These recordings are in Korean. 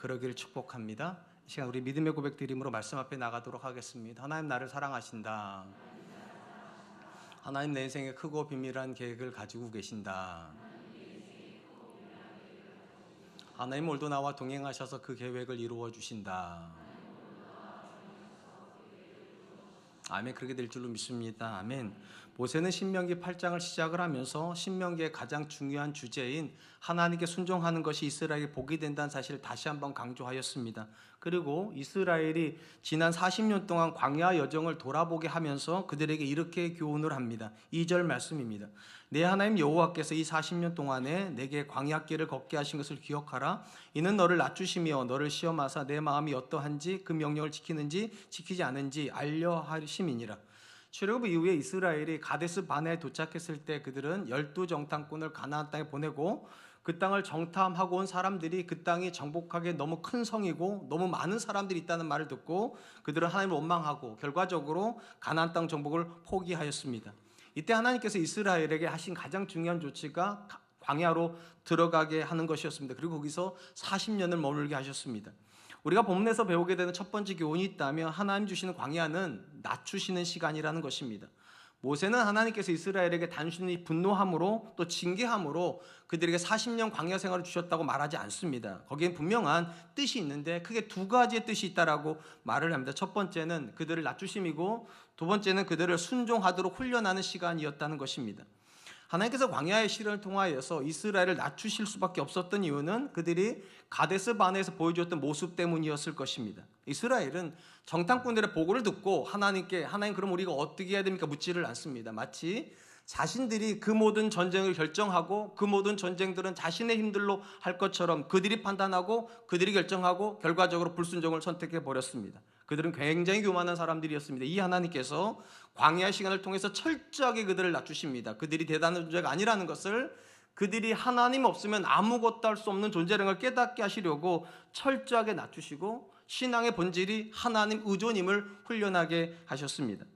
그러기를 축복합니다. 이 시간 우리 믿음의 고백 드림으로 말씀 앞에 나가도록 하겠습니다. 하나님 나를 사랑하신다. 하나님 내 인생에 크고 비밀한 계획을 가지고 계신다. 하나님 오늘도 나와 동행하셔서 그 계획을 이루어 주신다. 아멘. 그렇게 될 줄로 믿습니다. 아멘. 모세는 신명기 8장을 시작을 하면서 신명기의 가장 중요한 주제인 하나님께 순종하는 것이 이스라엘이 복이 된다는 사실을 다시 한번 강조하였습니다. 그리고 이스라엘이 지난 40년 동안 광야 여정을 돌아보게 하면서 그들에게 이렇게 교훈을 합니다. 2절 말씀입니다. 내 하나님 여호와께서 이 40년 동안에 내게 광야길을 걷게 하신 것을 기억하라. 이는 너를 낮추시며 너를 시험하사 내 마음이 어떠한지 그 명령을 지키는지 지키지 않은지 알려 하심이니라. 출애굽 이후에 이스라엘이 가데스 바네에 도착했을 때 그들은 12정탐꾼을 가나안 땅에 보내고 그 땅을 정탐하고 온 사람들이 그 땅이 정복하기에 너무 큰 성이고 너무 많은 사람들이 있다는 말을 듣고 그들은 하나님을 원망하고 결과적으로 가나안 땅 정복을 포기하였습니다. 이때 하나님께서 이스라엘에게 하신 가장 중요한 조치가 광야로 들어가게 하는 것이었습니다. 그리고 거기서 40년을 머물게 하셨습니다. 우리가 본문에서 배우게 되는 첫 번째 교훈이 있다면 하나님 주시는 광야는 낮추시는 시간이라는 것입니다. 모세는 하나님께서 이스라엘에게 단순히 분노함으로 또 징계함으로 그들에게 40년 광야 생활을 주셨다고 말하지 않습니다. 거기엔 분명한 뜻이 있는데 크게 두 가지의 뜻이 있다라고 말을 합니다. 첫 번째는 그들을 낮추심이고 두 번째는 그들을 순종하도록 훈련하는 시간이었다는 것입니다. 하나님께서 광야의 시련을 통하여서 이스라엘을 낮추실 수밖에 없었던 이유는 그들이 가데스 바네에서 보여주었던 모습 때문이었을 것입니다. 이스라엘은 정탐꾼들의 보고를 듣고 하나님께 하나님 그럼 우리가 어떻게 해야 됩니까? 묻지를 않습니다. 마치 자신들이 그 모든 전쟁을 결정하고 그 모든 전쟁들은 자신의 힘들로 할 것처럼 그들이 판단하고 그들이 결정하고 결과적으로 불순종을 선택해 버렸습니다. 그들은 굉장히 교만한 사람들이었습니다. 이 하나님께서 광야의 시간을 통해서 철저하게 그들을 낮추십니다. 그들이 대단한 존재가 아니라는 것을 그들이 하나님 없으면 아무것도 할 수 없는 존재라는 걸 깨닫게 하시려고 철저하게 낮추시고 신앙의 본질이 하나님 의존임을 훈련하게 하셨습니다.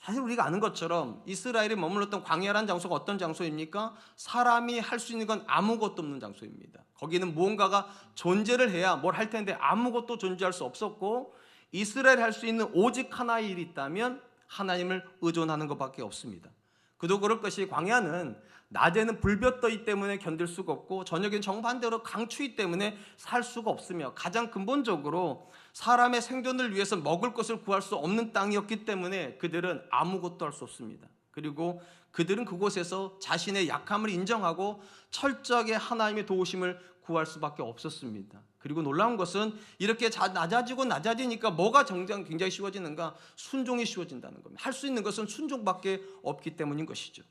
사실 우리가 아는 것처럼 이스라엘이 머물렀던 광야라는 장소가 어떤 장소입니까? 사람이 할 수 있는 건 아무것도 없는 장소입니다. 거기는 무언가가 존재를 해야 뭘 할 텐데 아무것도 존재할 수 없었고 이스라엘이 할 수 있는 오직 하나의 일이 있다면 하나님을 의존하는 것밖에 없습니다. 그도 그럴 것이 광야는 낮에는 불볕더위 때문에 견딜 수가 없고 저녁엔 정반대로 강추위 때문에 살 수가 없으며 가장 근본적으로 사람의 생존을 위해서 먹을 것을 구할 수 없는 땅이었기 때문에 그들은 아무것도 할 수 없습니다. 그리고 그들은 그곳에서 자신의 약함을 인정하고 철저하게 하나님의 도우심을 구할 수밖에 없었습니다. 그리고 놀라운 것은 이렇게 낮아지고 낮아지니까 뭐가 굉장히 쉬워지는가? 순종이 쉬워진다는 겁니다. 할 수 있는 것은 순종밖에 없기 때문인 것이죠.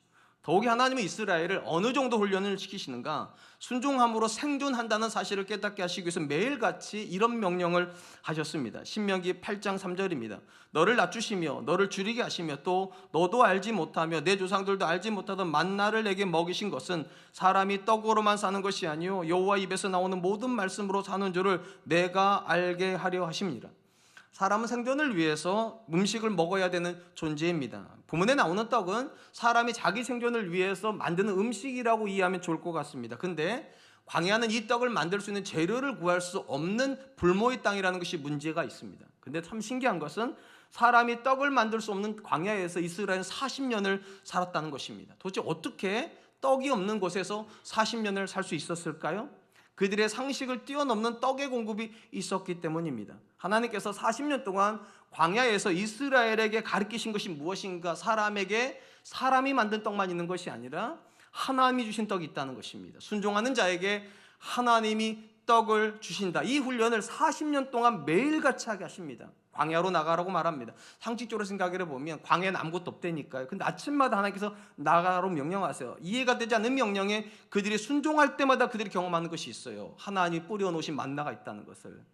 더욱이 하나님은 이스라엘을 어느 정도 훈련을 시키시는가? 순종함으로 생존한다는 사실을 깨닫게 하시기 위해서 매일같이 이런 명령을 하셨습니다. 신명기 8장 3절입니다. 너를 낮추시며 너를 줄이게 하시며 또 너도 알지 못하며 내 조상들도 알지 못하던 만나를 내게 먹이신 것은 사람이 떡으로만 사는 것이 아니요 여호와 입에서 나오는 모든 말씀으로 사는 줄을 내가 알게 하려 하심이라. 사람은 생존을 위해서 음식을 먹어야 되는 존재입니다. 본문에 나오는 떡은 사람이 자기 생존을 위해서 만드는 음식이라고 이해하면 좋을 것 같습니다. 근데 광야는 이 떡을 만들 수 있는 재료를 구할 수 없는 불모의 땅이라는 것이 문제가 있습니다. 근데 참 신기한 것은 사람이 떡을 만들 수 없는 광야에서 이스라엘은 40년을 살았다는 것입니다. 도대체 어떻게 떡이 없는 곳에서 40년을 살 수 있었을까요? 그들의 상식을 뛰어넘는 떡의 공급이 있었기 때문입니다. 하나님께서 40년 동안 광야에서 이스라엘에게 가르치신 것이 무엇인가? 사람에게 사람이 만든 떡만 있는 것이 아니라 하나님이 주신 떡이 있다는 것입니다. 순종하는 자에게 하나님이 떡을 주신다. 이 훈련을 40년 동안 매일같이 하게 하십니다. 광야로 나가라고 말합니다. 상식적으로 생각해 보면 광야는 아무것도 없다니까요. 근데 아침마다 하나님께서 나가라고 명령하세요. 이해가 되지 않는 명령에 그들이 순종할 때마다 그들이 경험하는 것이 있어요. 하나님이 뿌려놓으신 만나가 있다는 것을.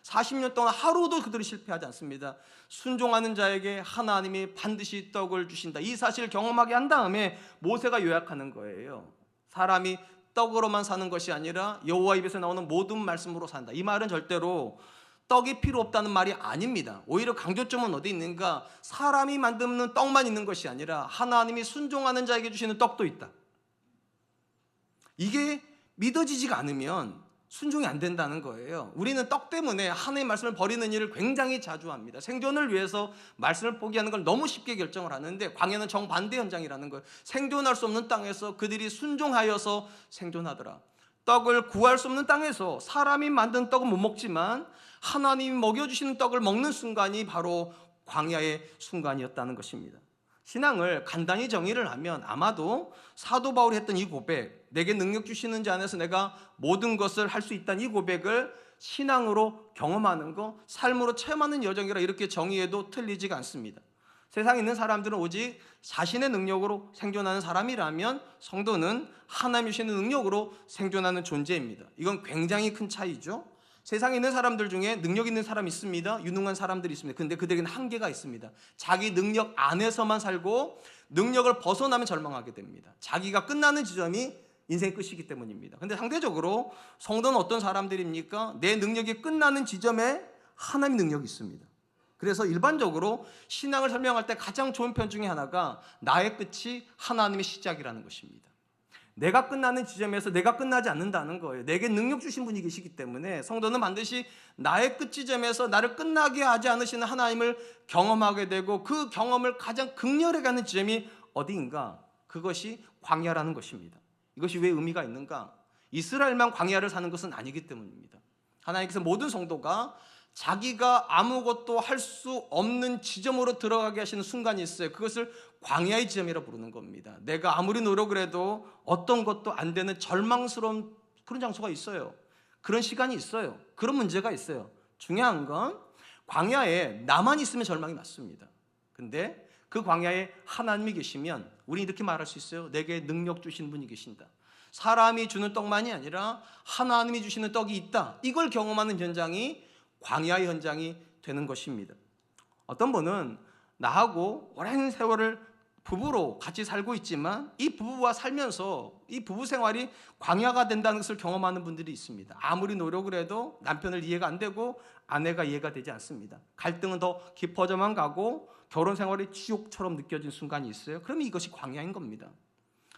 40년 동안 하루도 그들이 실패하지 않습니다. 순종하는 자에게 하나님이 반드시 떡을 주신다. 이 사실을 경험하게 한 다음에 모세가 요약하는 거예요. 사람이 떡으로만 사는 것이 아니라 여호와 입에서 나오는 모든 말씀으로 산다. 이 말은 절대로 떡이 필요 없다는 말이 아닙니다. 오히려 강조점은 어디 있는가? 사람이 만드는 떡만 있는 것이 아니라 하나님이 순종하는 자에게 주시는 떡도 있다. 이게 믿어지지가 않으면 순종이 안 된다는 거예요. 우리는 떡 때문에 하나님의 말씀을 버리는 일을 굉장히 자주 합니다. 생존을 위해서 말씀을 포기하는 걸 너무 쉽게 결정을 하는데, 광야는 정반대 현장이라는 거예요. 생존할 수 없는 땅에서 그들이 순종하여서 생존하더라. 떡을 구할 수 없는 땅에서 사람이 만든 떡은 못 먹지만 하나님이 먹여주시는 떡을 먹는 순간이 바로 광야의 순간이었다는 것입니다. 신앙을 간단히 정의를 하면 아마도 사도 바울이 했던 이 고백, 내게 능력 주시는 자 안에서 내가 모든 것을 할 수 있다는 이 고백을 신앙으로 경험하는 것, 삶으로 체험하는 여정이라 이렇게 정의해도 틀리지가 않습니다. 세상에 있는 사람들은 오직 자신의 능력으로 생존하는 사람이라면, 성도는 하나님이 주시는 능력으로 생존하는 존재입니다. 이건 굉장히 큰 차이죠. 세상에 있는 사람들 중에 능력 있는 사람이 있습니다. 유능한 사람들이 있습니다. 근데 그들에게는 한계가 있습니다. 자기 능력 안에서만 살고 능력을 벗어나면 절망하게 됩니다. 자기가 끝나는 지점이 인생의 끝이기 때문입니다. 근데 상대적으로 성도는 어떤 사람들입니까? 내 능력이 끝나는 지점에 하나님의 능력이 있습니다. 그래서 일반적으로 신앙을 설명할 때 가장 좋은 편 중에 하나가 나의 끝이 하나님의 시작이라는 것입니다. 내가 끝나는 지점에서 내가 끝나지 않는다는 거예요. 내게 능력 주신 분이 계시기 때문에 성도는 반드시 나의 끝 지점에서 나를 끝나게 하지 않으시는 하나님을 경험하게 되고, 그 경험을 가장 극렬하게 하는 지점이 어디인가? 그것이 광야라는 것입니다. 이것이 왜 의미가 있는가? 이스라엘만 광야를 사는 것은 아니기 때문입니다. 하나님께서 모든 성도가 자기가 아무것도 할 수 없는 지점으로 들어가게 하시는 순간이 있어요. 그것을 광야의 지점이라 부르는 겁니다. 내가 아무리 노력을 해도 어떤 것도 안 되는 절망스러운 그런 장소가 있어요. 그런 시간이 있어요. 그런 문제가 있어요. 중요한 건 광야에 나만 있으면 절망이 맞습니다. 근데 그 광야에 하나님이 계시면 우리는 이렇게 말할 수 있어요. 내게 능력 주신 분이 계신다. 사람이 주는 떡만이 아니라 하나님이 주시는 떡이 있다. 이걸 경험하는 현장이 광야의 현장이 되는 것입니다. 어떤 분은 나하고 오랜 세월을 부부로 같이 살고 있지만 이 부부와 살면서 이 부부 생활이 광야가 된다는 것을 경험하는 분들이 있습니다. 아무리 노력을 해도 남편을 이해가 안 되고 아내가 이해가 되지 않습니다. 갈등은 더 깊어져만 가고 결혼 생활이 지옥처럼 느껴진 순간이 있어요. 그러면 이것이 광야인 겁니다.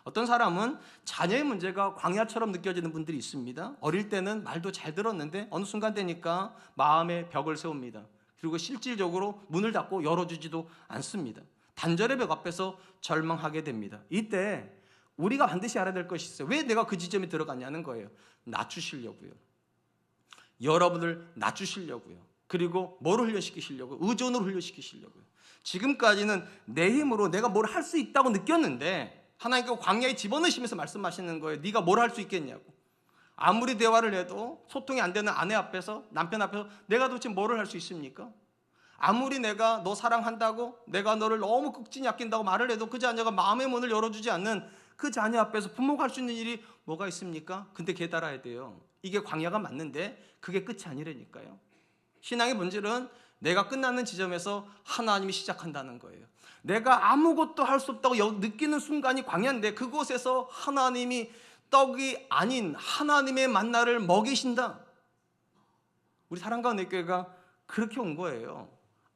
어떤 사람은 자녀의 문제가 광야처럼 느껴지는 분들이 있습니다. 어릴 때는 말도 잘 들었는데 어느 순간 되니까 마음에 벽을 세웁니다. 그리고 실질적으로 문을 닫고 열어주지도 않습니다. 단절의 벽 앞에서 절망하게 됩니다. 이때 우리가 반드시 알아야 될 것이 있어요. 왜 내가 그 지점에 들어갔냐는 거예요. 낮추시려고요. 여러분을 낮추시려고요. 그리고 뭐를 훈련시키시려고요? 의존을 훈련시키시려고요. 지금까지는 내 힘으로 내가 뭘 할 수 있다고 느꼈는데 하나님께서 광야에 집어넣으시면서 말씀하시는 거예요. 네가 뭘 할 수 있겠냐고. 아무리 대화를 해도 소통이 안 되는 아내 앞에서, 남편 앞에서 내가 도대체 뭐를 할 수 있습니까? 아무리 내가 너 사랑한다고, 내가 너를 너무 극진히 아낀다고 말을 해도 그 자녀가 마음의 문을 열어주지 않는 그 자녀 앞에서 부모가 할 수 있는 일이 뭐가 있습니까? 근데 깨달아야 돼요. 이게 광야가 맞는데 그게 끝이 아니라니까요. 신앙의 본질은 내가 끝나는 지점에서 하나님이 시작한다는 거예요. 내가 아무것도 할 수 없다고 느끼는 순간이 광야인데 그곳에서 하나님이 떡이 아닌 하나님의 만나를 먹이신다. 우리 사랑과 은혜교회가 그렇게 온 거예요.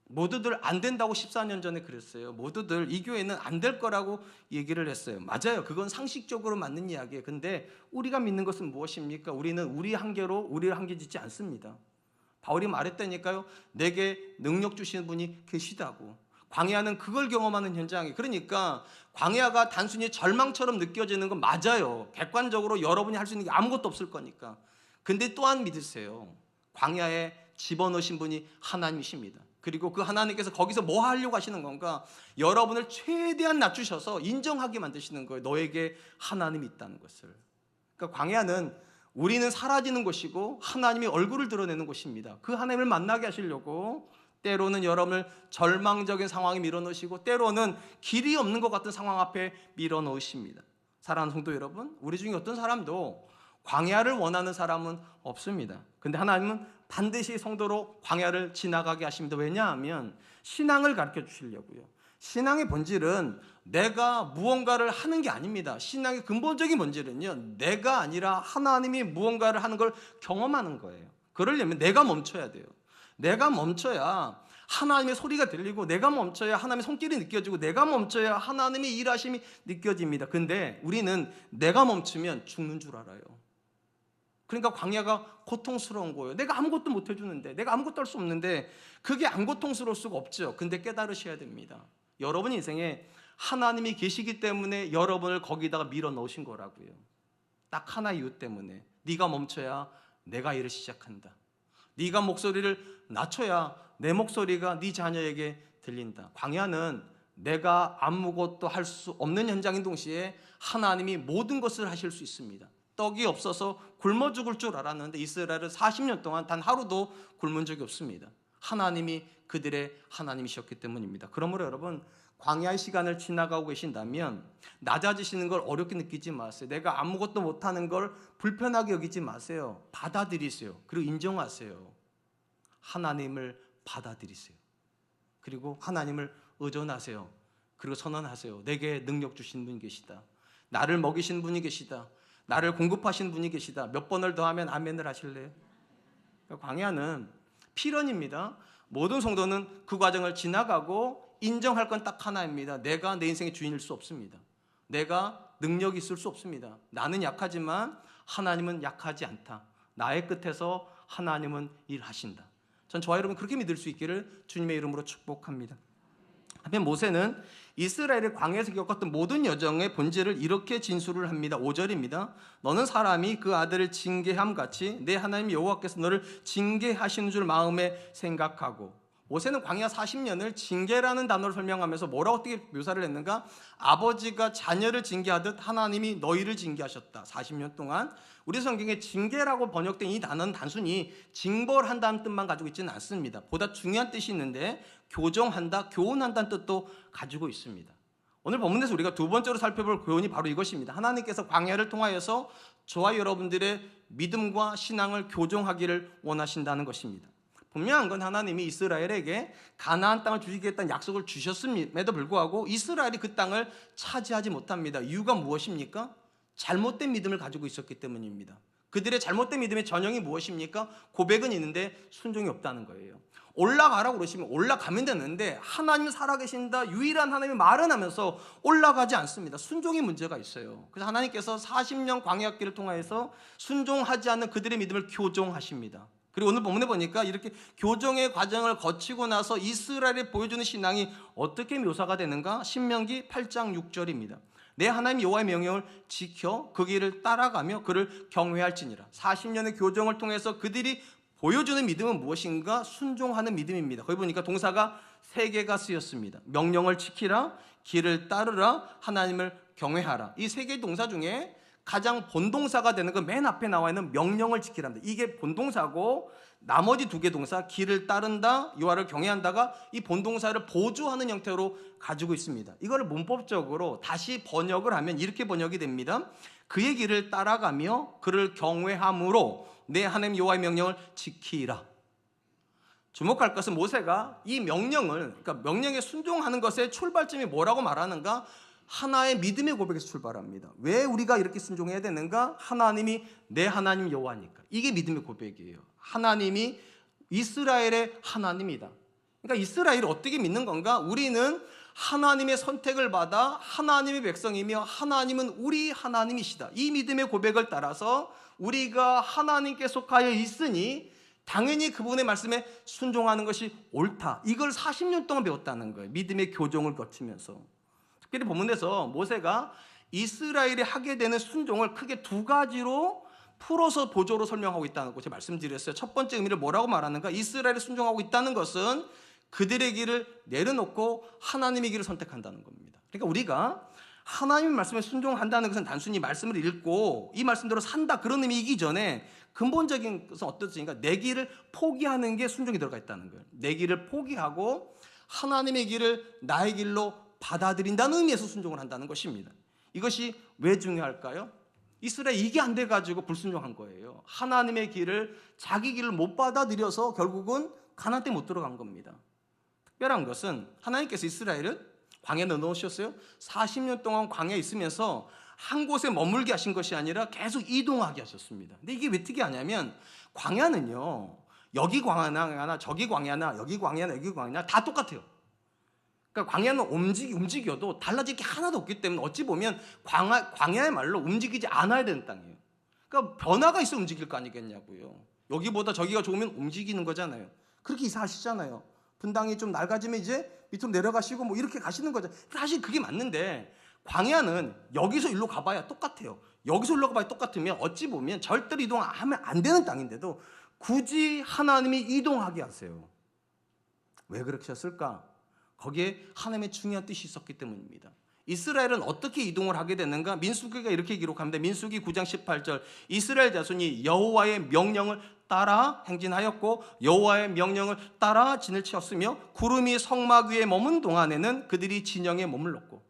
모두들 안 된다고 14년 전에 그랬어요. 모두들 이 교회는 안 될 거라고 얘기를 했어요. 맞아요. 그건 상식적으로 맞는 이야기예요. 근데 우리가 믿는 것은 무엇입니까? 우리는 우리 한계로 우리를 한계 짓지 않습니다. 바울이 말했다니까요. 내게 능력 주시는 분이 계시다고. 광야는 그걸 경험하는 현장이. 그러니까 광야가 단순히 절망처럼 느껴지는 건 맞아요. 객관적으로 여러분이 할 수 있는 게 아무것도 없을 거니까. 근데 또한 믿으세요. 광야에 집어넣으신 분이 하나님이십니다. 그리고 그 하나님께서 거기서 뭐 하려고 하시는 건가? 여러분을 최대한 낮추셔서 인정하게 만드시는 거예요. 너에게 하나님이 있다는 것을. 그러니까 광야는 우리는 사라지는 곳이고 하나님이 얼굴을 드러내는 곳입니다. 그 하나님을 만나게 하시려고 때로는 여러분을 절망적인 상황에 밀어넣으시고 때로는 길이 없는 것 같은 상황 앞에 밀어넣으십니다. 사랑하는 성도 여러분, 우리 중에 어떤 사람도 광야를 원하는 사람은 없습니다. 근데 하나님은 반드시 성도로 광야를 지나가게 하십니다. 왜냐하면 신앙을 가르쳐 주시려고요. 신앙의 본질은 내가 무언가를 하는 게 아닙니다. 신앙의 근본적인 본질은요, 내가 아니라 하나님이 무언가를 하는 걸 경험하는 거예요. 그러려면 내가 멈춰야 돼요. 내가 멈춰야 하나님의 소리가 들리고, 내가 멈춰야 하나님의 손길이 느껴지고, 내가 멈춰야 하나님의 일하심이 느껴집니다. 근데 우리는 내가 멈추면 죽는 줄 알아요. 그러니까 광야가 고통스러운 거예요. 내가 아무것도 못 해주는데, 내가 아무것도 할 수 없는데 그게 안 고통스러울 수가 없죠. 근데 깨달으셔야 됩니다. 여러분 인생에 하나님이 계시기 때문에 여러분을 거기다가 밀어 넣으신 거라고요. 딱 하나 이유 때문에. 네가 멈춰야 내가 일을 시작한다. 네가 목소리를 낮춰야 내 목소리가 네 자녀에게 들린다. 광야는 내가 아무것도 할 수 없는 현장인 동시에 하나님이 모든 것을 하실 수 있습니다. 떡이 없어서 굶어 죽을 줄 알았는데 이스라엘은 40년 동안 단 하루도 굶은 적이 없습니다. 하나님이 그들의 하나님이셨기 때문입니다. 그러므로 여러분, 광야의 시간을 지나가고 계신다면 낮아지시는 걸 어렵게 느끼지 마세요. 내가 아무것도 못하는 걸 불편하게 여기지 마세요. 받아들이세요. 그리고 인정하세요. 하나님을 받아들이세요. 그리고 하나님을 의존하세요. 그리고 선언하세요. 내게 능력 주신 분이 계시다. 나를 먹이신 분이 계시다. 나를 공급하신 분이 계시다. 몇 번을 더 하면 아멘을 하실래요? 광야는 필연입니다. 모든 성도는 그 과정을 지나가고 인정할 건 딱 하나입니다. 내가 내 인생의 주인일 수 없습니다. 내가 능력이 있을 수 없습니다. 나는 약하지만 하나님은 약하지 않다. 나의 끝에서 하나님은 일하신다. 전 저와 여러분 그렇게 믿을 수 있기를 주님의 이름으로 축복합니다. 한편 모세는 이스라엘의 광야에서 겪었던 모든 여정의 본질을 이렇게 진술을 합니다. 5절입니다. 너는 사람이 그 아들을 징계함 같이 내 하나님 여호와께서 너를 징계하시는 줄 마음에 생각하고. 모세는 광야 40년을 징계라는 단어를 설명하면서 뭐라고 어떻게 묘사를 했는가? 아버지가 자녀를 징계하듯 하나님이 너희를 징계하셨다. 40년 동안. 우리 성경에 징계라고 번역된 이 단어는 단순히 징벌한다는 뜻만 가지고 있지는 않습니다. 보다 중요한 뜻이 있는데 교정한다, 교훈한다는 뜻도 가지고 있습니다. 오늘 본문에서 우리가 두 번째로 살펴볼 교훈이 바로 이것입니다. 하나님께서 광야를 통하여서 저와 여러분들의 믿음과 신앙을 교정하기를 원하신다는 것입니다. 분명한 건 하나님이 이스라엘에게 가나안 땅을 주시겠다는 약속을 주셨음에도 불구하고 이스라엘이 그 땅을 차지하지 못합니다. 이유가 무엇입니까? 잘못된 믿음을 가지고 있었기 때문입니다. 그들의 잘못된 믿음의 전형이 무엇입니까? 고백은 있는데 순종이 없다는 거예요. 올라가라고 그러시면 올라가면 되는데 하나님 살아계신다, 유일한 하나님이 말은 하면서 올라가지 않습니다. 순종이 문제가 있어요. 그래서 하나님께서 40년 광야길을 통해서 순종하지 않는 그들의 믿음을 교정하십니다. 그리고 오늘 본문에 보니까 이렇게 교정의 과정을 거치고 나서 이스라엘이 보여주는 신앙이 어떻게 묘사가 되는가? 신명기 8장 6절입니다. 내 하나님 여호와의 명령을 지켜 그 길을 따라가며 그를 경외할지니라. 40년의 교정을 통해서 그들이 보여주는 믿음은 무엇인가? 순종하는 믿음입니다. 거기 보니까 동사가 3개가 쓰였습니다. 명령을 지키라, 길을 따르라, 하나님을 경외하라. 이 3개의 동사 중에 가장 본동사가 되는 건 맨 앞에 나와 있는 명령을 지키랍니다. 이게 본동사고 나머지 2개 동사 길을 따른다, 여호와를 경외한다가 이 본동사를 보조하는 형태로 가지고 있습니다. 이걸 문법적으로 다시 번역을 하면 이렇게 번역이 됩니다. 그의 길을 따라가며 그를 경외함으로 내 하나님 여호와의 명령을 지키라. 주목할 것은 모세가 이 명령을, 그러니까 명령에 순종하는 것의 출발점이 뭐라고 말하는가? 하나의 믿음의 고백에서 출발합니다. 왜 우리가 이렇게 순종해야 되는가? 하나님이 내 하나님 여호와니까. 이게 믿음의 고백이에요. 하나님이 이스라엘의 하나님이다. 그러니까 이스라엘을 어떻게 믿는 건가? 우리는 하나님의 선택을 받아 하나님의 백성이며 하나님은 우리 하나님이시다. 이 믿음의 고백을 따라서 우리가 하나님께 속하여 있으니 당연히 그분의 말씀에 순종하는 것이 옳다. 이걸 40년 동안 배웠다는 거예요. 믿음의 교정을 거치면서. 특별히 본문에서 모세가 이스라엘이 하게 되는 순종을 크게 2가지로 풀어서 보조로 설명하고 있다는 거 제가 말씀드렸어요. 첫 번째 의미를 뭐라고 말하는가? 이스라엘이 순종하고 있다는 것은 그들의 길을 내려놓고 하나님의 길을 선택한다는 겁니다. 그러니까 우리가 하나님의 말씀에 순종한다는 것은 단순히 말씀을 읽고 이 말씀대로 산다 그런 의미이기 전에 근본적인 것은 어떻습니까? 내 길을 포기하는 게 순종이 들어가 있다는 거예요. 내 길을 포기하고 하나님의 길을 나의 길로 받아들인다는 의미에서 순종을 한다는 것입니다. 이것이 왜 중요할까요? 이스라엘이 이게 안 돼가지고 불순종한 거예요. 하나님의 길을 자기 길을 못 받아들여서 결국은 가나안 땅에 못 들어간 겁니다. 특별한 것은 하나님께서 이스라엘을 광야에 넣어놓으셨어요. 40년 동안 광야에 있으면서 한 곳에 머물게 하신 것이 아니라 계속 이동하게 하셨습니다. 근데 이게 왜 특이하냐면 광야는요, 여기 광야나 저기 광야나 여기 광야나 여기 광야나 다 똑같아요. 그러니까 광야는 움직여도 달라질 게 하나도 없기 때문에 어찌 보면 광야의 말로 움직이지 않아야 되는 땅이에요. 그러니까 변화가 있어 움직일 거 아니겠냐고요. 여기보다 저기가 좋으면 움직이는 거잖아요. 그렇게 이사하시잖아요. 분당이 좀 낡아지면 이제 밑으로 내려가시고 뭐 이렇게 가시는 거죠. 사실 그게 맞는데 광야는 여기서 일로 가봐야 똑같아요. 여기서 일로 가봐야 똑같으면 어찌 보면 절대로 이동하면 안 되는 땅인데도 굳이 하나님이 이동하게 하세요. 왜 그렇게 하셨을까? 거기에 하나님의 중요한 뜻이 있었기 때문입니다. 이스라엘은 어떻게 이동을 하게 됐는가? 민수기가 이렇게 기록합니다. 민수기 9장 18절 이스라엘 자손이 여호와의 명령을 따라 행진하였고 여호와의 명령을 따라 진을 치었으며 구름이 성막 위에 머문 동안에는 그들이 진영에 머물렀고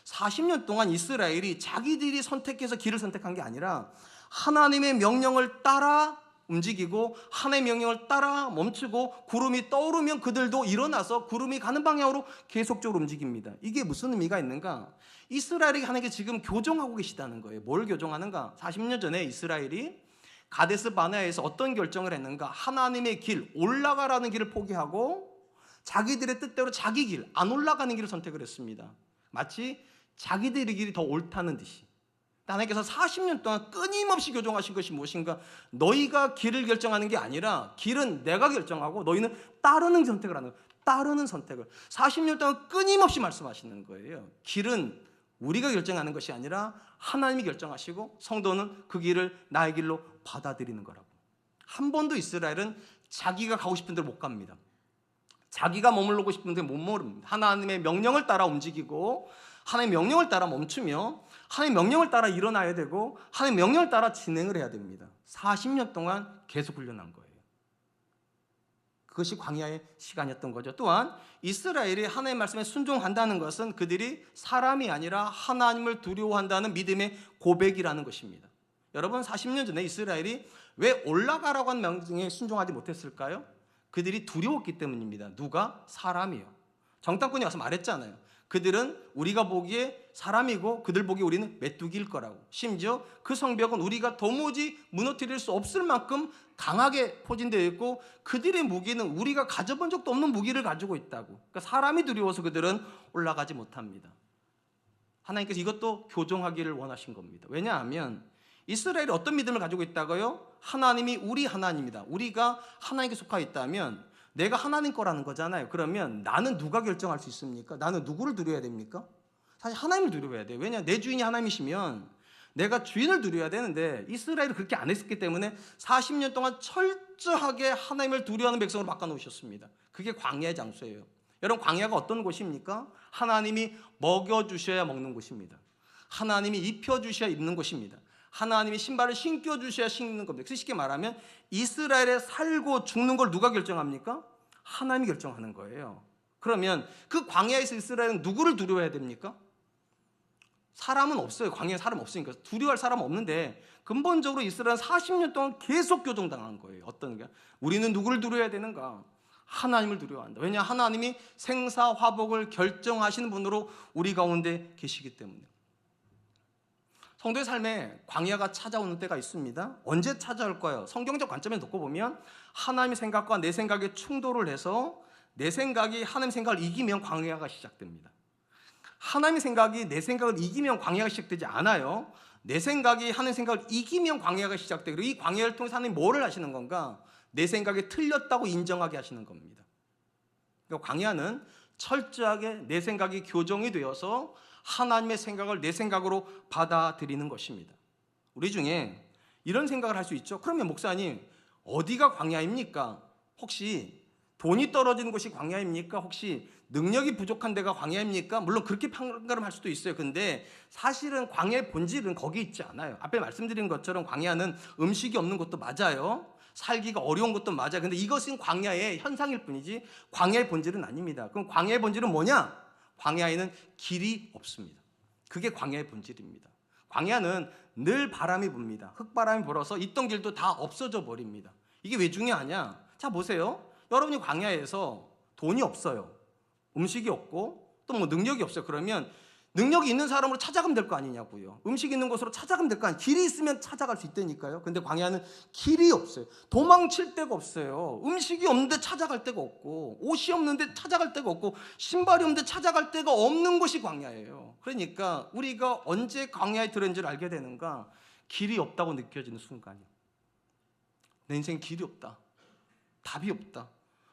40년 동안 이스라엘이 자기들이 선택해서 길을 선택한 게 아니라 하나님의 명령을 따라 움직이고 하나님의 명령을 따라 멈추고 구름이 떠오르면 그들도 일어나서 구름이 가는 방향으로 계속적으로 움직입니다. 이게 무슨 의미가 있는가? 이스라엘이 하나님께 지금 교정하고 계시다는 거예요. 뭘 교정하는가? 40년 전에 이스라엘이 가데스 바네아에서 어떤 결정을 했는가? 하나님의 길, 올라가라는 길을 포기하고 자기들의 뜻대로 자기 길, 안 올라가는 길을 선택을 했습니다. 마치 자기들의 길이 더 옳다는 듯이. 하나님께서 40년 동안 끊임없이 교정하신 것이 무엇인가? 너희가 길을 결정하는 게 아니라 길은 내가 결정하고 너희는 따르는 선택을 하는 거예요. 따르는 선택을 40년 동안 끊임없이 말씀하시는 거예요. 길은 우리가 결정하는 것이 아니라 하나님이 결정하시고 성도는 그 길을 나의 길로 받아들이는 거라고. 한 번도 이스라엘은 자기가 가고 싶은 데로 못 갑니다. 자기가 머물르고 싶은 데 못 머뭅니다. 하나님의 명령을 따라 움직이고 하나님의 명령을 따라 멈추며 하나님의 명령을 따라 일어나야 되고 하나님의 명령을 따라 진행을 해야 됩니다. 40년 동안 계속 훈련한 거예요. 그것이 광야의 시간이었던 거죠. 또한 이스라엘이 하나님의 말씀에 순종한다는 것은 그들이 사람이 아니라 하나님을 두려워한다는 믿음의 고백이라는 것입니다. 여러분 40년 전에 이스라엘이 왜 올라가라고 한 명령에 순종하지 못했을까요? 그들이 두려웠기 때문입니다. 누가? 사람이요. 정탐꾼이 와서 말했잖아요. 그들은 우리가 보기에 사람이고 그들 보기에 우리는 메뚜기일 거라고. 심지어 그 성벽은 우리가 도무지 무너뜨릴 수 없을 만큼 강하게 포진되어 있고 그들의 무기는 우리가 가져본 적도 없는 무기를 가지고 있다고. 그러니까 사람이 두려워서 그들은 올라가지 못합니다. 하나님께서 이것도 교정하기를 원하신 겁니다. 왜냐하면 이스라엘이 어떤 믿음을 가지고 있다고요? 하나님이 우리 하나님이다. 우리가 하나님께 속하 있다면 내가 하나님 거라는 거잖아요. 그러면 나는 누가 결정할 수 있습니까? 나는 누구를 두려워야 됩니까? 사실 하나님을 두려워야 돼요. 왜냐? 내 주인이 하나님이시면 내가 주인을 두려워야 되는데 이스라엘이 그렇게 안 했기 때문에 40년 동안 철저하게 하나님을 두려워하는 백성으로 바꿔놓으셨습니다. 그게 광야의 장소예요. 여러분 광야가 어떤 곳입니까? 하나님이 먹여주셔야 먹는 곳입니다. 하나님이 입혀주셔야 입는 곳입니다. 하나님이 신발을 신겨주셔야 신는 겁니다. 그래서 쉽게 말하면 이스라엘에 살고 죽는 걸 누가 결정합니까? 하나님이 결정하는 거예요. 그러면 그 광야에서 이스라엘은 누구를 두려워해야 됩니까? 사람은 없어요. 광야에 사람 없으니까 두려워할 사람은 없는데 근본적으로 이스라엘은 40년 동안 계속 교정당한 거예요. 어떤 게? 우리는 누구를 두려워해야 되는가? 하나님을 두려워한다. 왜냐? 하나님이 생사화복을 결정하시는 분으로 우리 가운데 계시기 때문에. 성도의 삶에 광야가 찾아오는 때가 있습니다. 언제 찾아올까요? 성경적 관점에 놓고 보면 하나님의 생각과 내 생각에 충돌을 해서 내 생각이 하나님의 생각을 이기면 광야가 시작됩니다. 하나님의 생각이 내 생각을 이기면 광야가 시작되지 않아요. 내 생각이 하나님의 생각을 이기면 광야가 시작되고 이 광야를 통해서 하나님이 뭐를 하시는 건가? 내 생각이 틀렸다고 인정하게 하시는 겁니다. 그러니까 광야는 철저하게 내 생각이 교정이 되어서 하나님의 생각을 내 생각으로 받아들이는 것입니다. 우리 중에 이런 생각을 할 수 있죠. 그러면 목사님 어디가 광야입니까? 혹시 돈이 떨어지는 곳이 광야입니까? 혹시 능력이 부족한 데가 광야입니까? 물론 그렇게 판가름할 수도 있어요. 근데 사실은 광야의 본질은 거기 있지 않아요. 앞에 말씀드린 것처럼 광야는 음식이 없는 것도 맞아요. 살기가 어려운 것도 맞아요. 근데 이것은 광야의 현상일 뿐이지 광야의 본질은 아닙니다. 그럼 광야의 본질은 뭐냐? 광야에는 길이 없습니다. 그게 광야의 본질입니다. 광야는 늘 바람이 붑니다. 흙바람이 불어서 있던 길도 다 없어져 버립니다. 이게 왜 중요하냐? 자 보세요. 여러분이 광야에서 돈이 없어요. 음식이 없고 또 뭐 능력이 없어요. 그러면 능력이 있는 사람으로 찾아가면 될 거 아니냐고요. 음식 있는 곳으로 찾아가면 될 거 아니에요. 길이 있으면 찾아갈 수 있다니까요. 근데 광야는 길이 없어요. 도망칠 데가 없어요. 음식이 없는데 찾아갈 데가 없고 옷이 없는데 찾아갈 데가 없고 신발이 없는데 찾아갈 데가 없는 곳이 광야예요. 그러니까 우리가 언제 광야에 들어있는지를 알게 되는가? 길이 없다고 느껴지는 순간이요. 내 인생에 길이 없다. 답이 없다.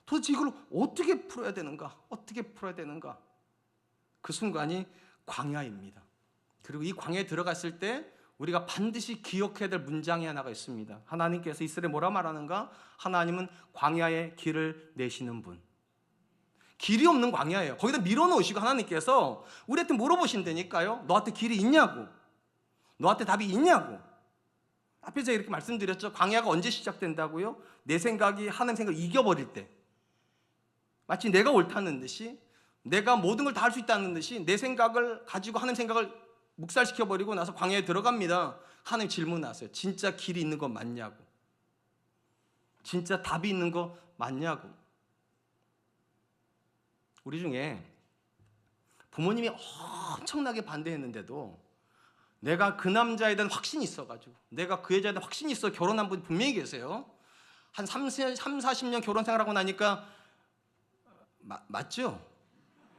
도대체 이걸 어떻게 풀어야 되는가? 어떻게 풀어야 되는가? 그 순간이 광야입니다. 그리고 이 광야에 들어갔을 때 우리가 반드시 기억해야 될 문장이 하나가 있습니다. 하나님께서 이스라엘에 뭐라 말하는가? 하나님은 광야에 길을 내시는 분. 길이 없는 광야예요. 거기다 밀어놓으시고 하나님께서 우리한테 물어보신다니까요. 너한테 길이 있냐고. 너한테 답이 있냐고. 앞에 제가 이렇게 말씀드렸죠. 광야가 언제 시작된다고요? 내 생각이 하나님 생각을 이겨버릴 때. 마치 내가 옳다는 듯이, 내가 모든 걸 다 할 수 있다는 듯이 내 생각을 가지고 하나님 생각을 묵살시켜버리고 나서 광야에 들어갑니다. 하나님 질문하세요. 진짜 길이 있는 거 맞냐고. 진짜 답이 있는 거 맞냐고. 우리 중에 부모님이 엄청나게 반대했는데도 내가 그 남자에 대한 확신이 있어가지고, 내가 그 여자에 대한 확신이 있어 결혼한 분이 분명히 계세요. 한 40년 결혼 생활하고 나니까 맞죠?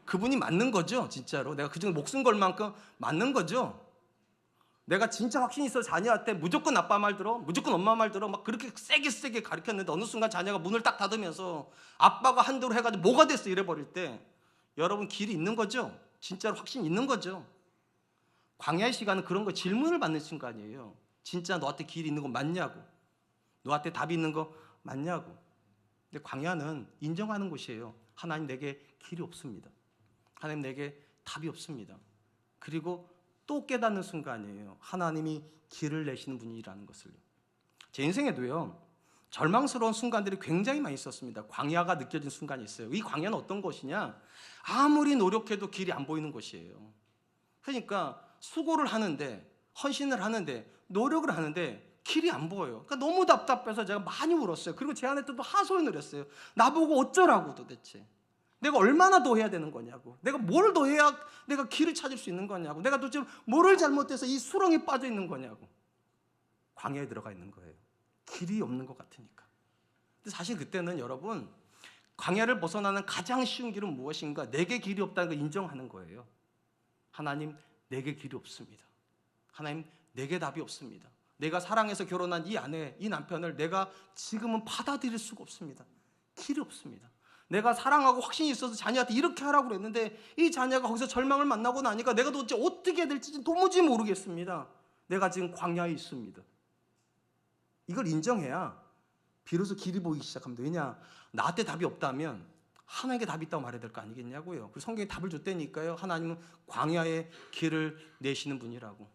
그분이 맞는 거죠. 진짜로 내가 그중에 목숨 걸 만큼 맞는 거죠. 내가 진짜 확신이 있어 자녀한테 무조건 아빠 말 들어, 무조건 엄마 말 들어, 막 그렇게 세게 가르쳤는데 어느 순간 자녀가 문을 딱 닫으면서 아빠가 한 대로 해가지고 뭐가 됐어 이래버릴 때, 여러분 길이 있는 거죠. 진짜로 확신이 있는 거죠. 광야의 시간은 그런 거 질문을 받는 순간이에요. 진짜 너한테 길이 있는 거 맞냐고. 너한테 답이 있는 거 맞냐고. 근데 광야는 인정하는 곳이에요. 하나님 내게 길이 없습니다. 하나님 내게 답이 없습니다. 그리고 또 깨닫는 순간이에요. 하나님이 길을 내시는 분이라는 것을요. 제 인생에도요, 절망스러운 순간들이 굉장히 많이 있었습니다. 광야가 느껴진 순간이 있어요. 이 광야는 어떤 곳이냐? 아무리 노력해도 길이 안 보이는 곳이에요. 그러니까 수고를 하는데, 헌신을 하는데, 노력을 하는데 길이 안 보여요. 그러니까 너무 답답해서 제가 많이 울었어요. 그리고 제 안에 또 하소연을 했어요. 나보고 어쩌라고 도대체. 내가 얼마나 더 해야 되는 거냐고. 내가 뭘 더 해야 내가 길을 찾을 수 있는 거냐고. 내가 도대체 뭐를 잘못해서 이 수렁에 빠져 있는 거냐고. 광야에 들어가 있는 거예요. 길이 없는 것 같으니까. 근데 사실 그때는 여러분, 광야를 벗어나는 가장 쉬운 길은 무엇인가? 내게 길이 없다는 걸 인정하는 거예요. 하나님, 내게 길이 없습니다. 하나님, 내게 답이 없습니다. 내가 사랑해서 결혼한 이 아내, 이 남편을 내가 지금은 받아들일 수가 없습니다. 길이 없습니다. 내가 사랑하고 확신이 있어서 자녀한테 이렇게 하라고 그랬는데 이 자녀가 거기서 절망을 만나고 나니까 내가 도대체 어떻게 해야 될지 도무지 모르겠습니다. 내가 지금 광야에 있습니다. 이걸 인정해야 비로소 길이 보이기 시작합니다. 왜냐? 나한테 답이 없다면 하나님께 답이 있다고 말해야 될 거 아니겠냐고요. 그 성경에 답을 줬다니까요. 하나님은 광야에 길을 내시는 분이라고.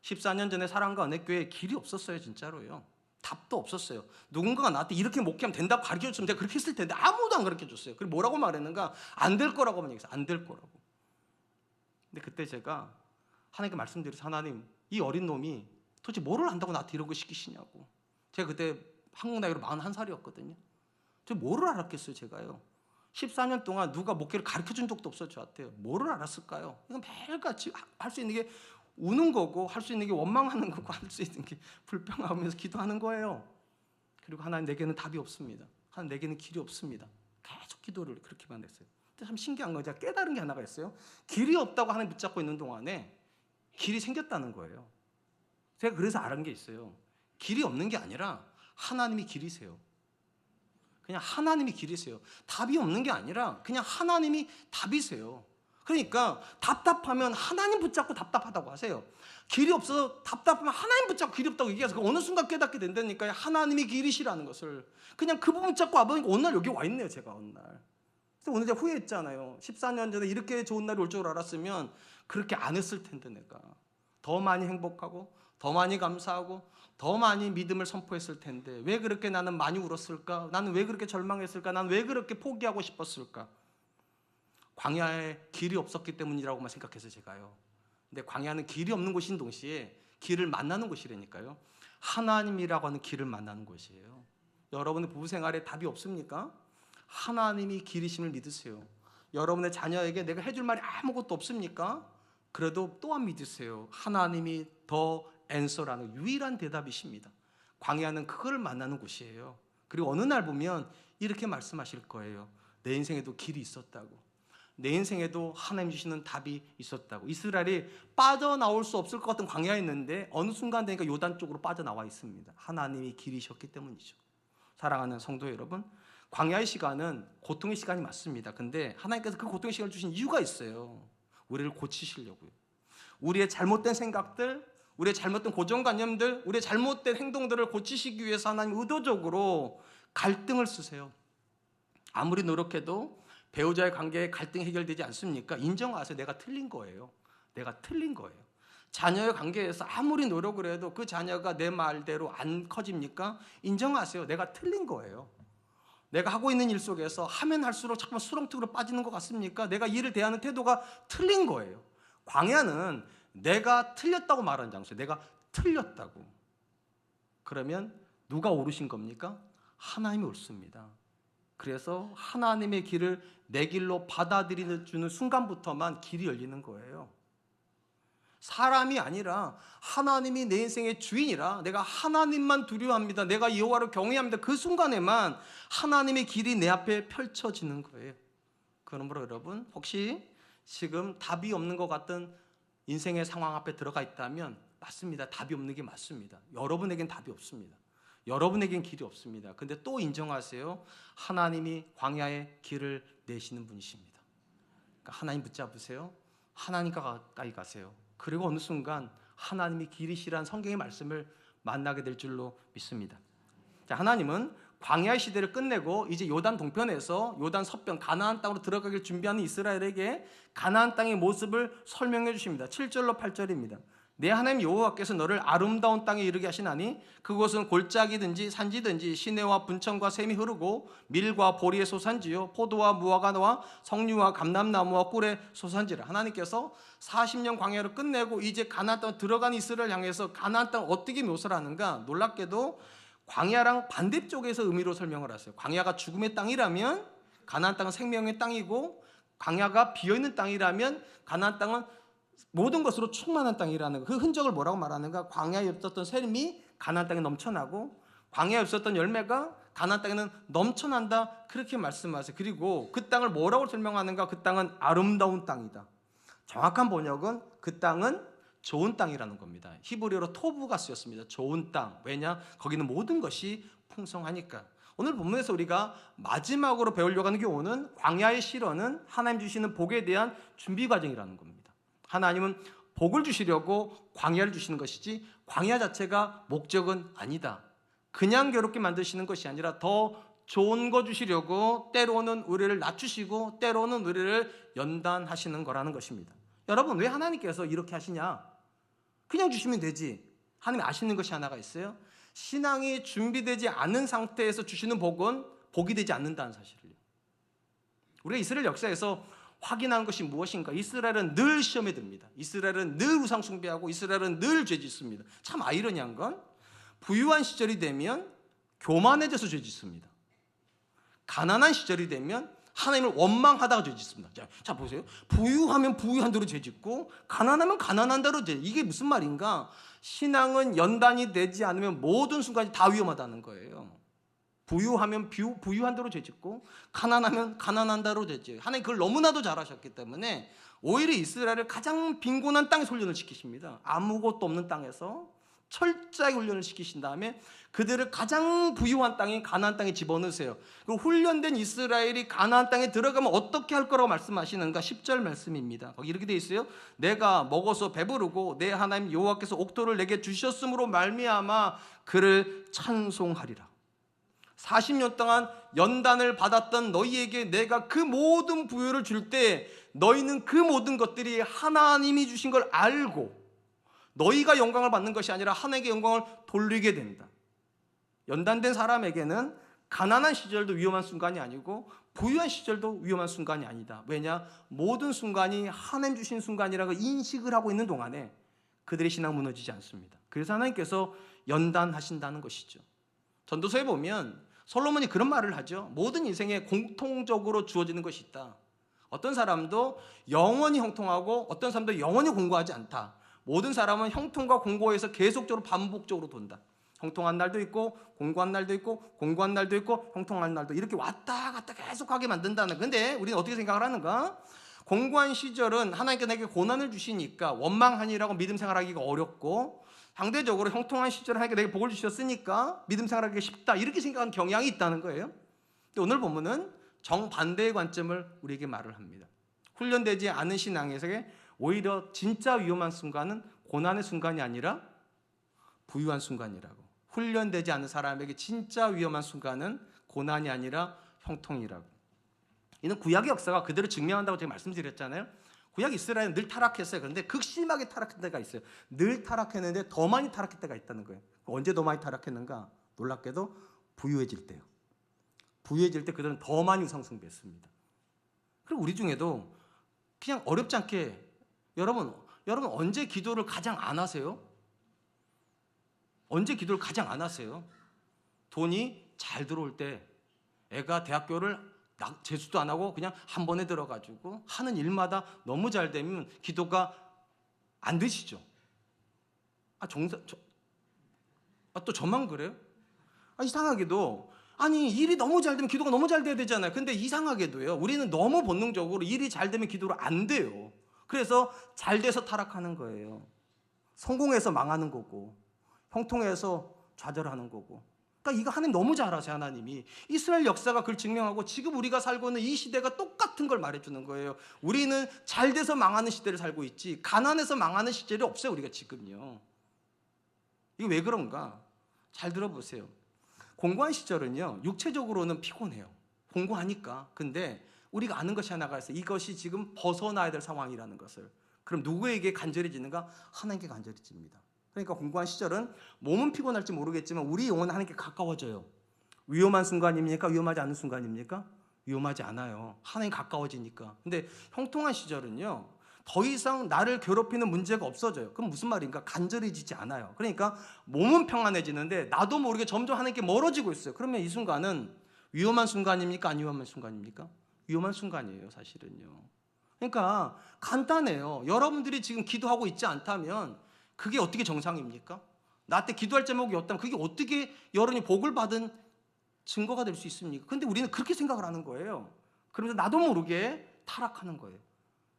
14년 전에 사랑과 은혜교회에 길이 없었어요. 진짜로요. 답도 없었어요. 누군가가 나한테 이렇게 목회하면 된다고 가르쳐줬으면 제가 그렇게 했을 텐데 아무도 안 가르쳐줬어요. 그리고 뭐라고 말했는가? 안 될 거라고만 얘기했어요. 안 될 거라고. 근데 그때 제가 하나님께 말씀드려서, 하나님, 이 어린 놈이 도대체 뭐를 안다고 나한테 이런 거 시키시냐고. 제가 그때 한국 나이로 41살이었거든요. 저 뭐를 알았겠어요, 제가요. 14년 동안 누가 목회를 가르쳐준 적도 없어요, 저한테. 뭐를 알았을까요? 이건 매일같이 할 수 있는 게 우는 거고, 할 수 있는 게 원망하는 거고, 할 수 있는 게 불평하면서 기도하는 거예요. 그리고 하나님, 내게는 답이 없습니다. 하나님, 내게는 길이 없습니다. 계속 기도를 그렇게만 했어요. 근데 참 신기한 건 제가 깨달은 게 하나가 있어요. 길이 없다고 하나님 붙잡고 있는 동안에 길이 생겼다는 거예요. 제가 그래서 알은 게 있어요. 길이 없는 게 아니라 하나님이 길이세요. 그냥 하나님이 길이세요. 답이 없는 게 아니라 그냥 하나님이 답이세요. 그러니까 답답하면 하나님 붙잡고 답답하다고 하세요. 길이 없어서 답답하면 하나님 붙잡고 길이 없다고 얘기해서 어느 순간 깨닫게 된다니까요. 하나님이 길이시라는 것을. 그냥 그 부분 붙잡고 와보니까 어느 날 여기 와 있네요. 제가 어느 날. 그래서 오늘 제가 후회했잖아요. 14년 전에 이렇게 좋은 날이 올 줄 알았으면 그렇게 안 했을 텐데, 내가 더 많이 행복하고 더 많이 감사하고 더 많이 믿음을 선포했을 텐데 왜 그렇게 나는 많이 울었을까? 나는 왜 그렇게 절망했을까? 나는 왜 그렇게 포기하고 싶었을까? 광야에 길이 없었기 때문이라고만 생각해서 제가요. 근데 광야는 길이 없는 곳인 동시에 길을 만나는 곳이라니까요. 하나님이라고 하는 길을 만나는 곳이에요. 여러분의 부부 생활에 답이 없습니까? 하나님이 길이심을 믿으세요. 여러분의 자녀에게 내가 해줄 말이 아무것도 없습니까? 그래도 또한 믿으세요. 하나님이 더 앤서라는 유일한 대답이십니다. 광야는 그걸 만나는 곳이에요. 그리고 어느 날 보면 이렇게 말씀하실 거예요. 내 인생에도 길이 있었다고. 내 인생에도 하나님 주시는 답이 있었다고. 이스라엘이 빠져나올 수 없을 것 같은 광야에 있는데 어느 순간 되니까 요단 쪽으로 빠져나와 있습니다. 하나님이 길이셨기 때문이죠. 사랑하는 성도 여러분, 광야의 시간은 고통의 시간이 맞습니다. 근데 하나님께서 그 고통의 시간을 주신 이유가 있어요. 우리를 고치시려고요. 우리의 잘못된 생각들, 우리의 잘못된 고정관념들, 우리의 잘못된 행동들을 고치시기 위해서 하나님 의도적으로 갈등을 쓰세요. 아무리 노력해도 배우자의 관계에 갈등이 해결되지 않습니까? 인정하세요. 내가 틀린 거예요. 내가 틀린 거예요. 자녀의 관계에서 아무리 노력을 해도 그 자녀가 내 말대로 안 커집니까? 인정하세요. 내가 틀린 거예요. 내가 하고 있는 일 속에서 하면 할수록 자꾸만 수렁투로 빠지는 것 같습니까? 내가 일을 대하는 태도가 틀린 거예요. 광야는 내가 틀렸다고 말하는 장소예요. 내가 틀렸다고. 그러면 누가 오르신 겁니까? 하나님이 옳습니다. 그래서 하나님의 길을 내 길로 받아들이는 순간부터만 길이 열리는 거예요. 사람이 아니라 하나님이 내 인생의 주인이라 내가 하나님만 두려워합니다. 내가 여호와를 경외합니다. 그 순간에만 하나님의 길이 내 앞에 펼쳐지는 거예요. 그러므로 여러분, 혹시 지금 답이 없는 것 같은 인생의 상황 앞에 들어가 있다면 맞습니다. 답이 없는 게 맞습니다. 여러분에겐 답이 없습니다. 여러분에겐 길이 없습니다. 근데 또 인정하세요. 하나님이 광야의 길을 내시는 분이십니다. 그러니까 하나님 붙잡으세요. 하나님과 가까이 가세요. 그리고 어느 순간 하나님이 길이시란 성경의 말씀을 만나게 될 줄로 믿습니다. 자, 하나님은 광야의 시대를 끝내고 이제 요단 동편에서 요단 서편 가나안 땅으로 들어가길 준비하는 이스라엘에게 가나안 땅의 모습을 설명해 주십니다. 7절로 8절입니다. 내 하나님 여호와께서 너를 아름다운 땅에 이르게 하시나니 그곳은 골짜기든지 산지든지 시내와 분천과 샘이 흐르고 밀과 보리의 소산지요 포도와 무화과와 석류와 감람나무와 꿀의 소산지라. 하나님께서 40년 광야를 끝내고 이제 가나안 땅 들어간 이스라엘 향해서 가나안 땅 어떻게 묘사를 하는가? 놀랍게도 광야랑 반대쪽에서 의미로 설명을 하세요. 광야가 죽음의 땅이라면 가나안 땅은 생명의 땅이고, 광야가 비어있는 땅이라면 가나안 땅은 모든 것으로 충만한 땅이라는 그 흔적을 뭐라고 말하는가? 광야에 없었던 샘이 가나안 땅에 넘쳐나고 광야에 없었던 열매가 가나안 땅에는 넘쳐난다, 그렇게 말씀하세요. 그리고 그 땅을 뭐라고 설명하는가? 그 땅은 아름다운 땅이다. 정확한 번역은 그 땅은 좋은 땅이라는 겁니다. 히브리어로 토부가 쓰였습니다. 좋은 땅. 왜냐? 거기는 모든 것이 풍성하니까. 오늘 본문에서 우리가 마지막으로 배우려고 하는 교훈은 광야의 실현은 하나님 주시는 복에 대한 준비 과정이라는 겁니다. 하나님은 복을 주시려고 광야를 주시는 것이지 광야 자체가 목적은 아니다. 그냥 괴롭게 만드시는 것이 아니라 더 좋은 거 주시려고 때로는 우리를 낮추시고 때로는 우리를 연단하시는 거라는 것입니다. 여러분, 왜 하나님께서 이렇게 하시냐? 그냥 주시면 되지. 하나님이 아시는 것이 하나가 있어요. 신앙이 준비되지 않은 상태에서 주시는 복은 복이 되지 않는다는 사실을요. 우리가 이스라엘 역사에서 확인한 것이 무엇인가? 이스라엘은 늘 시험에 듭니다. 이스라엘은 늘 우상 숭배하고 이스라엘은 늘 죄 짓습니다. 참 아이러니한 건 부유한 시절이 되면 교만해져서 죄 짓습니다. 가난한 시절이 되면 하나님을 원망하다가 죄 짓습니다. 자 보세요. 부유하면 부유한 대로 죄 짓고 가난하면 가난한 대로 죄. 이게 무슨 말인가? 신앙은 연단이 되지 않으면 모든 순간이 다 위험하다는 거예요. 부유하면 부유한 대로 죄 짓고 가난하면 가난한 대로 죄 짓고, 하나님 그걸 너무나도 잘하셨기 때문에 오히려 이스라엘을 가장 빈곤한 땅에 훈련을 시키십니다. 아무것도 없는 땅에서 철저하게 훈련을 시키신 다음에 그들을 가장 부유한 땅인 가나안 땅에 집어넣으세요. 그 훈련된 이스라엘이 가나안 땅에 들어가면 어떻게 할 거라고 말씀하시는가? 10절 말씀입니다. 거기 이렇게 돼 있어요. 내가 먹어서 배부르고 내 하나님 여호와께서 옥토를 내게 주셨으므로 말미암아 그를 찬송하리라. 40년 동안 연단을 받았던 너희에게 내가 그 모든 부유를 줄 때 너희는 그 모든 것들이 하나님이 주신 걸 알고 너희가 영광을 받는 것이 아니라 하나님께 영광을 돌리게 된다. 연단된 사람에게는 가난한 시절도 위험한 순간이 아니고 부유한 시절도 위험한 순간이 아니다. 왜냐? 모든 순간이 하나님 주신 순간이라고 인식을 하고 있는 동안에 그들의 신앙 무너지지 않습니다. 그래서 하나님께서 연단하신다는 것이죠. 전도서에 보면 솔로몬이 그런 말을 하죠. 모든 인생에 공통적으로 주어지는 것이 있다. 어떤 사람도 영원히 형통하고 어떤 사람도 영원히 공고하지 않다. 모든 사람은 형통과 공고에서 계속적으로 반복적으로 돈다. 형통한 날도 있고 공고한 날도 있고 형통한 날도 이렇게 왔다 갔다 계속하게 만든다는. 근데 우리는 어떻게 생각을 하는가? 공고한 시절은 하나님께 내게 고난을 주시니까 원망하니라고 믿음 생활하기가 어렵고, 상대적으로 형통한 시절은 하나님께 내게 복을 주셨으니까 믿음 생활하기가 쉽다, 이렇게 생각하는 경향이 있다는 거예요. 근데 오늘 본문은 정반대의 관점을 우리에게 말을 합니다. 훈련되지 않은 신앙에게 오히려 진짜 위험한 순간은 고난의 순간이 아니라 부유한 순간이라고. 훈련되지 않은 사람에게 진짜 위험한 순간은 고난이 아니라 형통이라고. 이는 구약의 역사가 그대로 증명한다고 제가 말씀드렸잖아요. 구약 이스라엘은 늘 타락했어요. 그런데 극심하게 타락한 때가 있어요. 늘 타락했는데 더 많이 타락할 때가 있다는 거예요. 언제 더 많이 타락했는가? 놀랍게도 부유해질 때요. 부유해질 때 그들은 더 많이 우상숭배했습니다. 그리고 우리 중에도 그냥 어렵지 않게, 여러분 언제 기도를 가장 안 하세요? 언제 기도를 가장 안 하세요? 돈이 잘 들어올 때, 애가 대학교를 재수도 안 하고 그냥 한 번에 들어가지고 하는 일마다 너무 잘 되면 기도가 안 되시죠? 또 저만 그래요? 이상하게도, 일이 너무 잘 되면 기도가 너무 잘 돼야 되잖아요. 근데 이상하게도요, 우리는 너무 본능적으로 일이 잘 되면 기도를 안 돼요. 그래서 잘 돼서 타락하는 거예요. 성공해서 망하는 거고, 형통해서 좌절하는 거고. 그러니까 이거 하나님 너무 잘하세요. 하나님이 이스라엘 역사가 그걸 증명하고, 지금 우리가 살고 있는 이 시대가 똑같은 걸 말해주는 거예요. 우리는 잘 돼서 망하는 시대를 살고 있지, 가난해서 망하는 시절이 없어요. 우리가 지금요. 이게 왜 그런가? 잘 들어보세요. 공고한 시절은요, 육체적으로는 피곤해요. 공고하니까. 근데 우리가 아는 것이 하나가 있어요. 이것이 지금 벗어나야 될 상황이라는 것을. 그럼 누구에게 간절해지는가? 하나님께 간절해집니다. 그러니까 공고한 시절은 몸은 피곤할지 모르겠지만 우리 영혼은 하나님께 가까워져요. 위험한 순간입니까? 위험하지 않은 순간입니까? 위험하지 않아요. 하나님 가까워지니까. 근데 형통한 시절은요, 더 이상 나를 괴롭히는 문제가 없어져요. 그럼 무슨 말인가? 간절해지지 않아요. 그러니까 몸은 평안해지는데 나도 모르게 점점 하나님께 멀어지고 있어요. 그러면 이 순간은 위험한 순간입니까? 안 위험한 순간입니까? 위험한 순간이에요, 사실은요. 그러니까 간단해요. 여러분들이 지금 기도하고 있지 않다면 그게 어떻게 정상입니까? 나한테 기도할 제목이 없다면 그게 어떻게 여러분이 복을 받은 증거가 될 수 있습니까? 근데 우리는 그렇게 생각을 하는 거예요. 그러면서 나도 모르게 타락하는 거예요.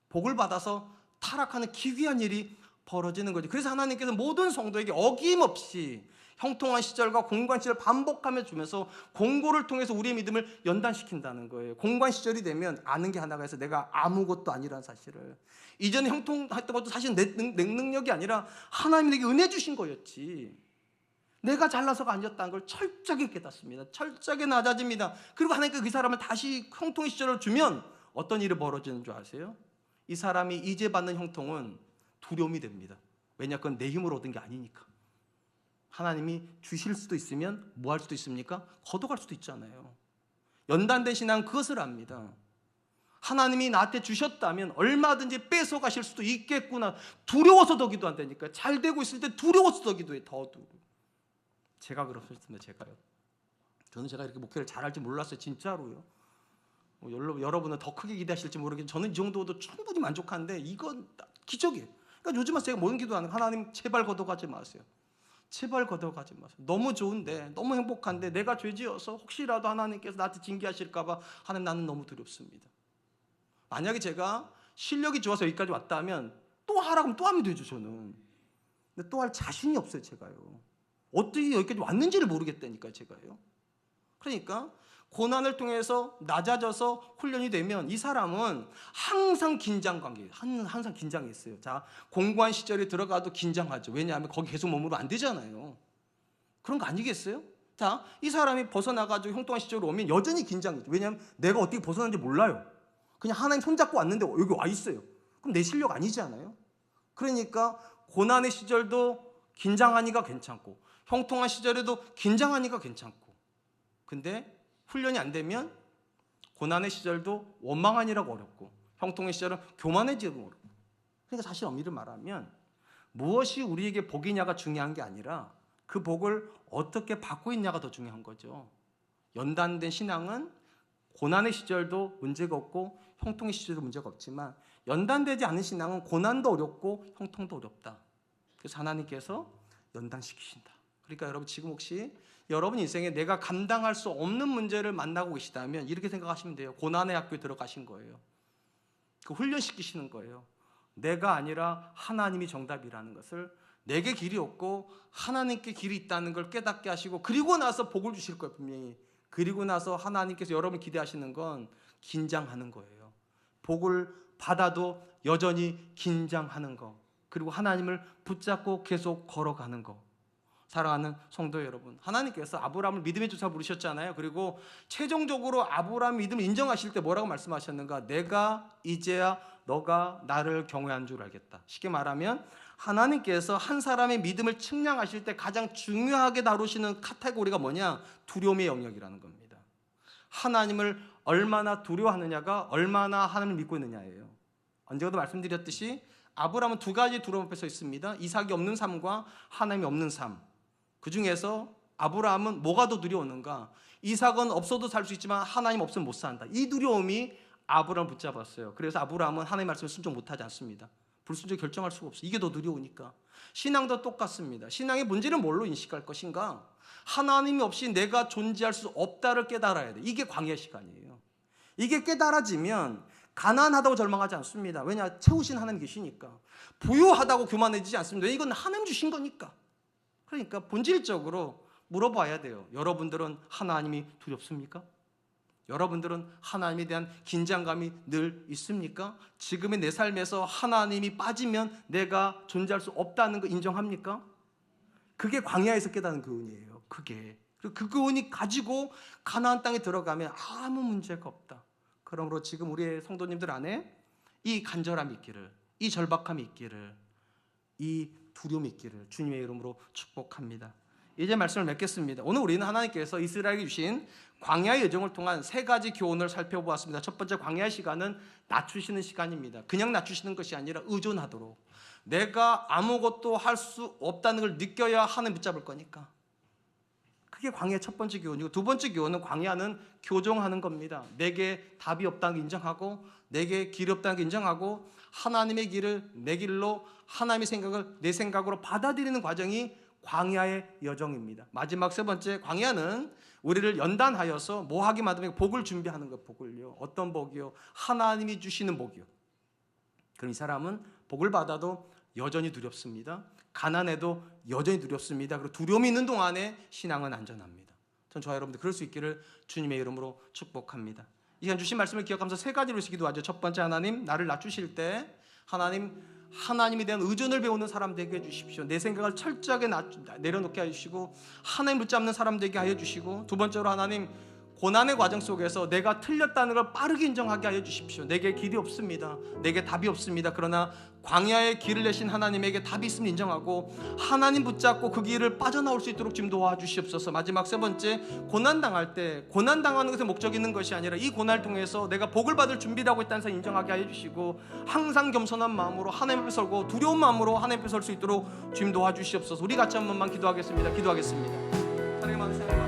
복을 받아서 타락하는 기괴한 일이 벌어지는 거죠. 그래서 하나님께서 모든 성도에게 어김없이 형통한 시절과 공고한 시절을 반복하며 주면서 공고를 통해서 우리의 믿음을 연단시킨다는 거예요. 공고한 시절이 되면 아는 게 하나가 있어요. 내가 아무것도 아니라는 사실을. 이전에 형통했던 것도 사실 내 능력이 아니라 하나님이 내게 은혜 주신 거였지. 내가 잘나서가 아니었다는 걸 철저하게 깨닫습니다. 철저하게 낮아집니다. 그리고 하나님께서 그 사람을 다시 형통의 시절을 주면 어떤 일이 벌어지는 줄 아세요? 이 사람이 이제 받는 형통은 두려움이 됩니다. 왜냐? 그건 내 힘으로 얻은 게 아니니까. 하나님이 주실 수도 있으면 뭐 할 수도 있습니까? 걷어갈 수도 있잖아요. 연단된 신앙은 그것을 압니다. 하나님이 나한테 주셨다면 얼마든지 뺏어가실 수도 있겠구나. 두려워서 더 기도한다니까요. 잘 되고 있을 때 두려워서 더 기도해. 더 두려워. 제가 그렇습니다. 제가요. 저는 제가 이렇게 목회를 잘할지 몰랐어요. 진짜로요. 여러분은 더 크게 기대하실지 모르겠지만 저는 이 정도도 충분히 만족한데 이건 기적이에요. 그러니까 요즘은 제가 뭔 기도하는 거예요? 하나님 제발 걷어가지 마세요. 제발 걷어가지 마세요. 너무 좋은데, 너무 행복한데 내가 죄지어서 혹시라도 하나님께서 나한테 징계하실까 봐 하나님, 나는 너무 두렵습니다. 만약에 제가 실력이 좋아서 여기까지 왔다면 또 하라고 하면 또 하면 되죠, 저는. 근데 또 할 자신이 없어요, 제가요. 어떻게 여기까지 왔는지를 모르겠다니까요, 제가요. 그러니까 고난을 통해서 낮아져서 훈련이 되면 이 사람은 항상 긴장 관계예요. 항상 긴장이 있어요. 자, 공고한 시절에 들어가도 긴장하죠. 왜냐하면 거기 계속 머무르면 안 되잖아요. 그런 거 아니겠어요? 자, 이 사람이 벗어나가지고 형통한 시절로 오면 여전히 긴장이죠. 왜냐하면 내가 어떻게 벗어나는지 몰라요. 그냥 하나님 손잡고 왔는데 여기 와 있어요. 그럼 내 실력 아니지 않아요? 그러니까 고난의 시절도 긴장하니까 괜찮고 형통한 시절에도 긴장하니까 괜찮고, 근데 훈련이 안 되면 고난의 시절도 원망하니라고 어렵고 형통의 시절은 교만해지고 어렵고. 그러니까 사실 엄밀히 말하면 무엇이 우리에게 복이냐가 중요한 게 아니라 그 복을 어떻게 받고 있냐가 더 중요한 거죠. 연단된 신앙은 고난의 시절도 문제가 없고 형통의 시절도 문제가 없지만, 연단되지 않은 신앙은 고난도 어렵고 형통도 어렵다. 그래서 하나님께서 연단시키신다. 그러니까 여러분, 지금 혹시 여러분 인생에 내가 감당할 수 없는 문제를 만나고 계시다면 이렇게 생각하시면 돼요. 고난의 학교에 들어가신 거예요. 그 훈련시키시는 거예요. 내가 아니라 하나님이 정답이라는 것을, 내게 길이 없고 하나님께 길이 있다는 걸 깨닫게 하시고, 그리고 나서 복을 주실 거예요. 분명히. 그리고 나서 하나님께서 여러분 기대하시는 건 긴장하는 거예요. 복을 받아도 여전히 긴장하는 거, 그리고 하나님을 붙잡고 계속 걸어가는 거. 사랑하는 성도 여러분, 하나님께서 아브라함을 믿음의 조사 부르셨잖아요. 그리고 최종적으로 아브라함 믿음을 인정하실 때 뭐라고 말씀하셨는가? 내가 이제야 너가 나를 경외한 줄 알겠다. 쉽게 말하면 하나님께서 한 사람의 믿음을 측량하실 때 가장 중요하게 다루시는 카테고리가 뭐냐? 두려움의 영역이라는 겁니다. 하나님을 얼마나 두려워하느냐가 얼마나 하나님을 믿고 있느냐예요. 언제도 말씀드렸듯이 아브라함은 두 가지 두려움 앞에 서 있습니다. 이삭이 없는 삶과 하나님이 없는 삶. 그 중에서 아브라함은 뭐가 더 두려웠는가? 이삭은 없어도 살 수 있지만 하나님 없으면 못 산다. 이 두려움이 아브라함을 붙잡았어요. 그래서 아브라함은 하나님의 말씀을 순종 못하지 않습니다. 불순종을 결정할 수가 없어요. 이게 더 두려우니까. 신앙도 똑같습니다. 신앙의 문제는 뭘로 인식할 것인가? 하나님이 없이 내가 존재할 수 없다를 깨달아야 돼. 이게 광야 시간이에요. 이게 깨달아지면 가난하다고 절망하지 않습니다. 왜냐? 채우신 하나님 계시니까. 부유하다고 교만해지지 않습니다. 이건 하나님 주신 거니까. 그러니까 본질적으로 물어봐야 돼요. 여러분들은 하나님이 두렵습니까? 여러분들은 하나님에 대한 긴장감이 늘 있습니까? 지금의 내 삶에서 하나님이 빠지면 내가 존재할 수 없다는 거 인정합니까? 그게 광야에서 깨닫는 교훈이에요. 그게. 그리고 그 교훈이 가지고 가나안 땅에 들어가면 아무 문제가 없다. 그러므로 지금 우리의 성도님들 안에 이 간절함이 있기를, 이 절박함이 있기를, 이 두려움이 있기를 주님의 이름으로 축복합니다. 이제 말씀을 맺겠습니다. 오늘 우리는 하나님께서 이스라엘에게 주신 광야의 여정을 통한 세 가지 교훈을 살펴보았습니다. 첫 번째, 광야의 시간은 낮추시는 시간입니다. 그냥 낮추시는 것이 아니라 의존하도록. 내가 아무것도 할 수 없다는 걸 느껴야 하나님 붙잡을 거니까. 그게 광야의 첫 번째 교훈이고, 두 번째 교훈은 광야는 교정하는 겁니다. 내게 답이 없다는 걸 인정하고, 내게 길이 없다는 걸 인정하고, 하나님의 길을 내 길로, 하나님의 생각을 내 생각으로 받아들이는 과정이 광야의 여정입니다. 마지막 세 번째, 광야는 우리를 연단하여서 뭐하게 만들면 복을 준비하는 것. 복을요. 어떤 복이요? 하나님이 주시는 복이요. 그럼 이 사람은 복을 받아도 여전히 두렵습니다. 가난해도 여전히 두렵습니다. 그리고 두려움이 있는 동안에 신앙은 안전합니다. 전 저와 여러분들 그럴 수 있기를 주님의 이름으로 축복합니다. 이 시간 주신 말씀을 기억하면서 세 가지로 기도하죠. 첫 번째, 하나님 나를 낮추실 때 하나님에 대한 의존을 배우는 사람 되게 해주십시오. 내 생각을 철저하게 내려놓게 해주시고 하나님 붙잡는 사람 되게 하여 주시고, 두 번째로 하나님 고난의 과정 속에서 내가 틀렸다는 걸 빠르게 인정하게 하여 주십시오. 내게 길이 없습니다. 내게 답이 없습니다. 그러나 광야의 길을 내신 하나님에게 답이 있음을 인정하고 하나님 붙잡고 그 길을 빠져나올 수 있도록 좀 도와주시옵소서. 마지막 세 번째, 고난당할 때 고난당하는 것에 목적이 있는 것이 아니라 이 고난을 통해서 내가 복을 받을 준비를 하고 있다는 사실을 인정하게 하여 주시고, 항상 겸손한 마음으로 하나님 앞에 서고 두려운 마음으로 하나님 앞에 설 수 있도록 주님 도와주시옵소서. 우리 같이 한 번만 기도하겠습니다. 사랑의 마음